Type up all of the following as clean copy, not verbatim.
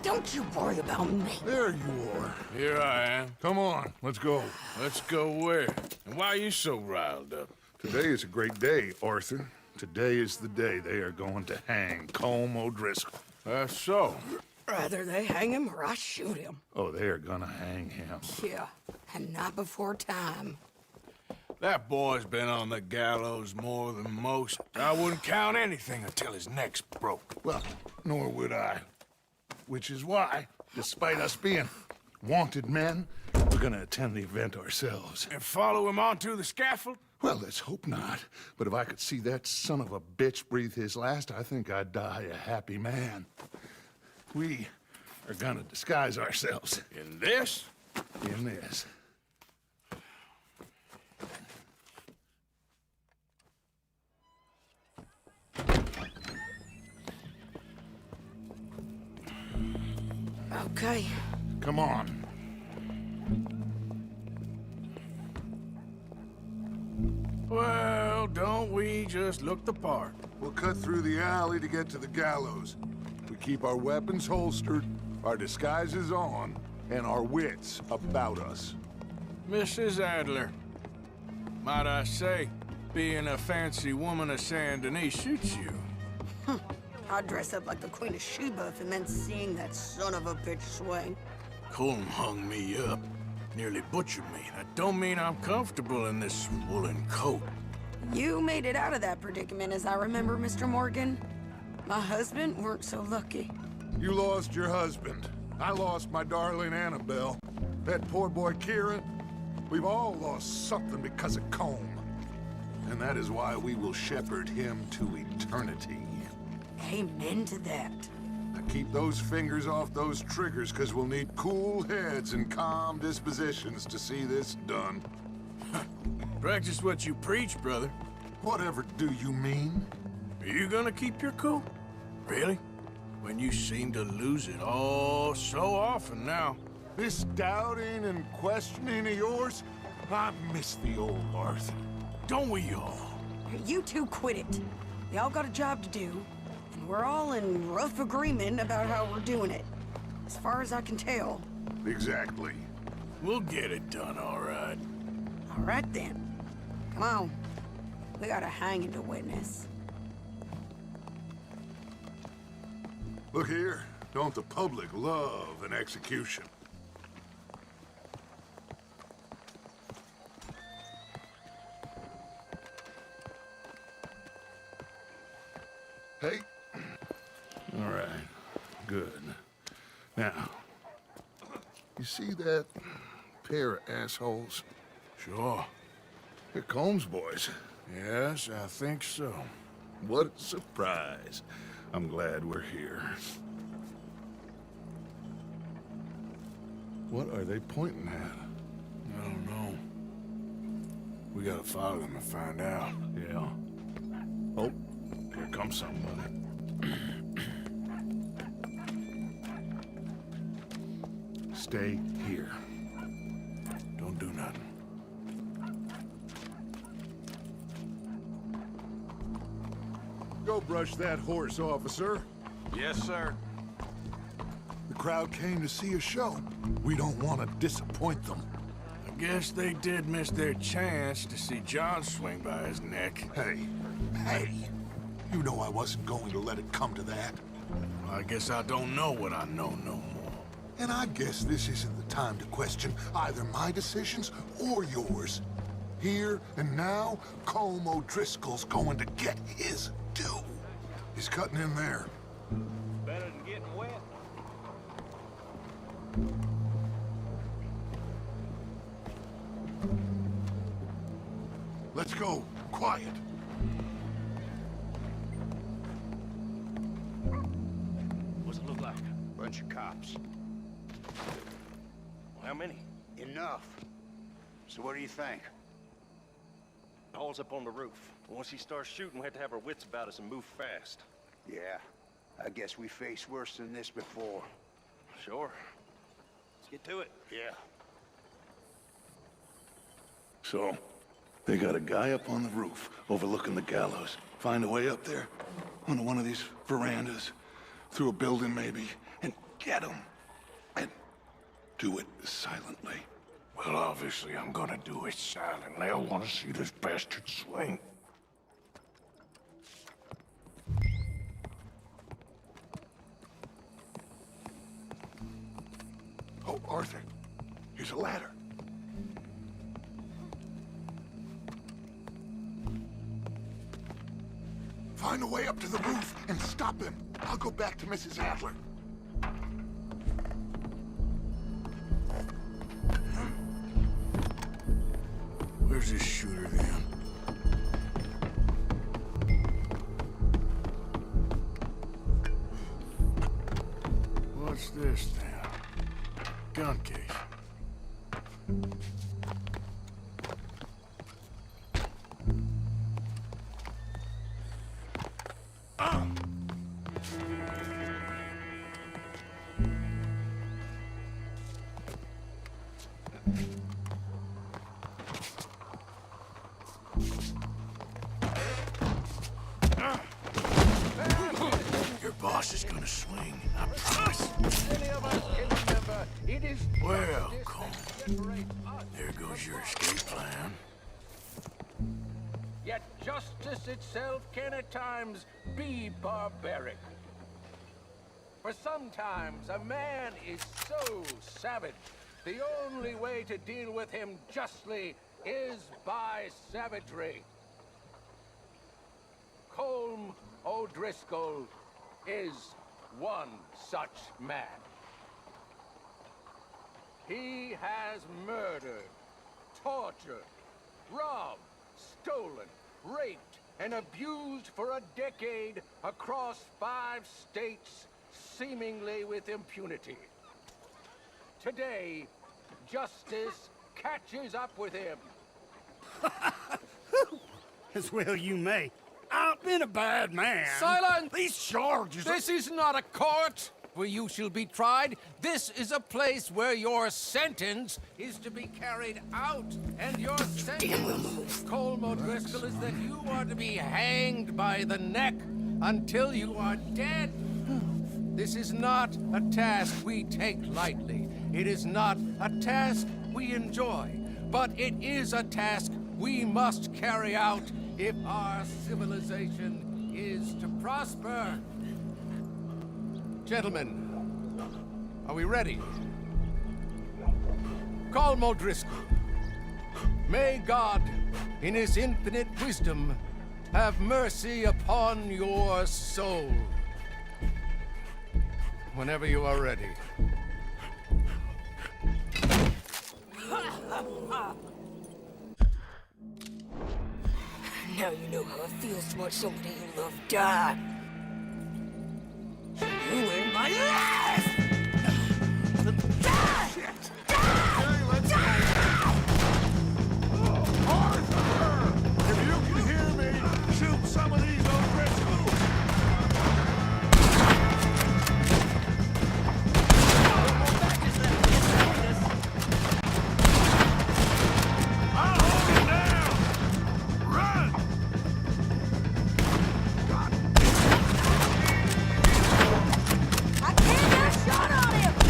Don't you worry about me. There you are. Here I am. Come on, let's go. Let's go where? And why are you so riled up? Today is a great day, Arthur. Today is the day they are going to hang Colm O'Driscoll. That's so. Rather they hang him or I shoot him. Oh, they are gonna hang him. Yeah, and not before time. That boy's been on the gallows more than most. I wouldn't count anything until his neck's broke. Well, nor would I. Which is why, despite us being wanted men, we're gonna attend the event ourselves. And follow him onto the scaffold? Well, let's hope not. But if I could see that son of a bitch breathe his last, I think I'd die a happy man. We are gonna disguise ourselves In this? in this. Okay. Come on. Well, don't we just look the part? We'll cut through the alley to get to the gallows. We keep our weapons holstered, our disguises on, and our wits about us. Mrs. Adler, might I say, being a fancy woman of Saint Denis suits you. I'd dress up like the Queen of Sheba if it meant seeing that son of a bitch swing. Colm hung me up, nearly butchered me. That don't mean I'm comfortable in this woolen coat. You made it out of that predicament, as I remember, Mr. Morgan. My husband weren't so lucky. You lost your husband. I lost my darling Annabelle. That poor boy Kieran. We've all lost something because of Colm. And that is why we will shepherd him to eternity. Amen to that. Now keep those fingers off those triggers, because we'll need cool heads and calm dispositions to see this done. Practice what you preach, brother. Whatever do you mean? Are you gonna keep your cool? Really? When you seem to lose it all so often now. This doubting and questioning of yours, I miss the old Arthur. Don't we all? You two quit it. Y'all got a job to do, and we're all in rough agreement about how we're doing it. As far as I can tell. Exactly. We'll get it done, all right. All right then. Come on. We got a hanging to witness. Look here, don't the public love an execution? Hey, All right. Good. Now, you see that pair of assholes? Sure. They're Colm's boys. Yes, I think so. What a surprise. I'm glad we're here. What are they pointing at? I don't know. We gotta follow them and find out. Yeah. Oh, here comes somebody. Stay here. Don't do nothing. go brush that horse, officer. Yes, sir. The crowd came to see a show. We don't want to disappoint them. I guess they did miss their chance to see John swing by his neck. Hey, you know I wasn't going to let it come to that. I guess I don't know what I know no more. And I guess this isn't the time to question either my decisions or yours. Here and now, Colm O'Driscoll's going to get his due. He's cutting in there. Better than getting wet. Let's go. Quiet. What's it look like? Bunch of cops. Well, how many? Enough. So what do you think? Paul's up on the roof. Once he starts shooting, we have to have our wits about us and move fast. Yeah, I guess we faced worse than this before. Sure. Let's get to it. Yeah. So, they got a guy up on the roof overlooking the gallows. Find a way up there, onto one of these verandas, through a building maybe, and get him. And do it silently. Well, obviously I'm gonna do it silently. I want to see this bastard swing. Oh, Arthur, here's a ladder. Find a way up to the roof and stop him. I'll go back to Mrs. Adler. Where's this shooter then? What's this then? Gun case. Your boss is gonna swing, I promise. Well, Colm, there goes your escape plan. Yet justice itself can at times be barbaric. For sometimes a man is so savage, the only way to deal with him justly is by savagery. Colm O'Driscoll is one such man. He has murdered, tortured, robbed, stolen, raped, and abused for a decade across 5 states, seemingly with impunity. Today, justice catches up with him. As well you may. I've been a bad man. Silence! These charges are... This is not a court where you shall be tried. This is a place where your sentence is to be carried out. And your sentence, Colm O'Driscoll, is that you are to be hanged by the neck until you are dead. This is not a task we take lightly. It is not a task we enjoy. But it is a task we must carry out if our civilization is to prosper. Gentlemen, are we ready? Colm O'Driscoll, may God, in his infinite wisdom, have mercy upon your soul. Whenever you are ready. Now you know how it feels to watch somebody you love die. You ruined my life! Arthur! If you can hear me, shoot some of these O'Driscolls! I'll hold him down! Run! I can't get a shot on him! We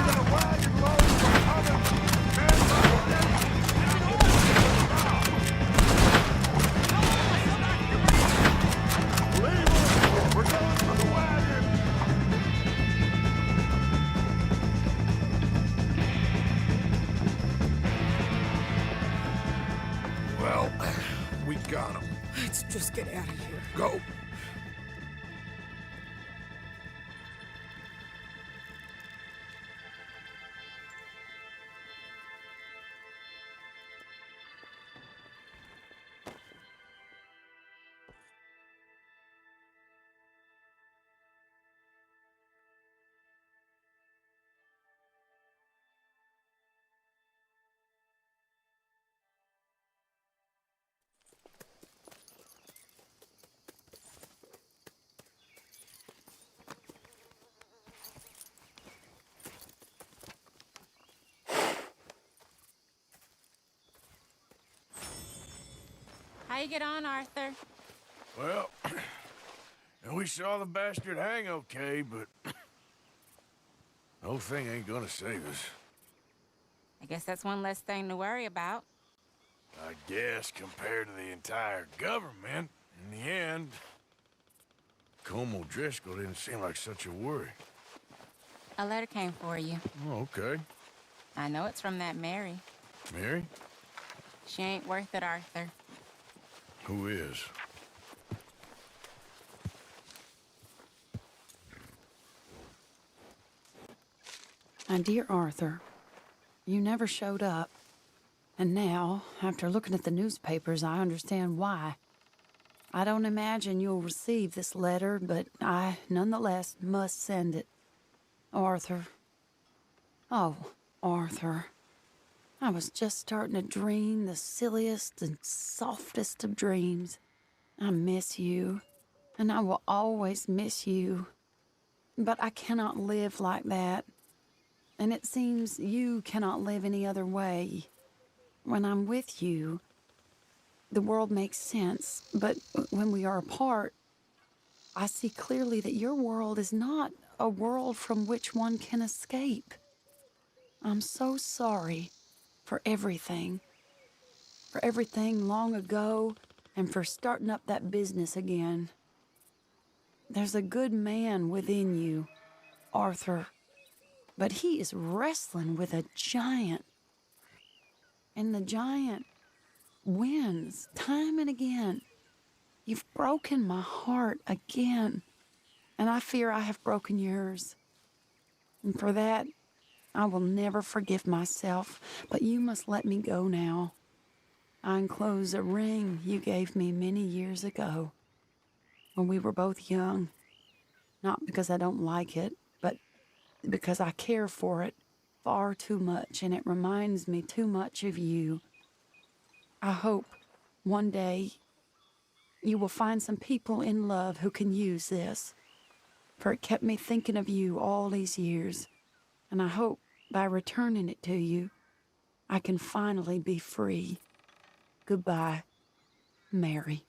got a wagon load from other Leave him! We're going for the wagon! Well, we got him. Let's just get out of here. Go. How you get on, Arthur? Well, we saw the bastard hang okay, but No thing ain't gonna save us. I guess that's one less thing to worry about. I guess compared to the entire government, in the end, Colm O'Driscoll didn't seem like such a worry. A letter came for you. Oh, okay. I know it's from that Mary. Mary? She ain't worth it, Arthur. Who is? My dear Arthur, you never showed up. And now, after looking at the newspapers, I understand why. I don't imagine you'll receive this letter, but I, nonetheless, must send it. Arthur. Oh, Arthur. I was just starting to dream the silliest and softest of dreams. I miss you, and I will always miss you. But I cannot live like that. And it seems you cannot live any other way. When I'm with you, the world makes sense, but when we are apart, I see clearly that your world is not a world from which one can escape. I'm so sorry for everything long ago, and for starting up that business again. There's a good man within you, Arthur, but he is wrestling with a giant. And the giant wins time and again. You've broken my heart again, and I fear I have broken yours. And for that, I will never forgive myself, but you must let me go now. I enclose a ring you gave me many years ago, when we were both young. Not because I don't like it, but because I care for it far too much, and it reminds me too much of you. I hope one day you will find some people in love who can use this, for it kept me thinking of you all these years, and I hope by returning it to you, I can finally be free. Goodbye, Mary.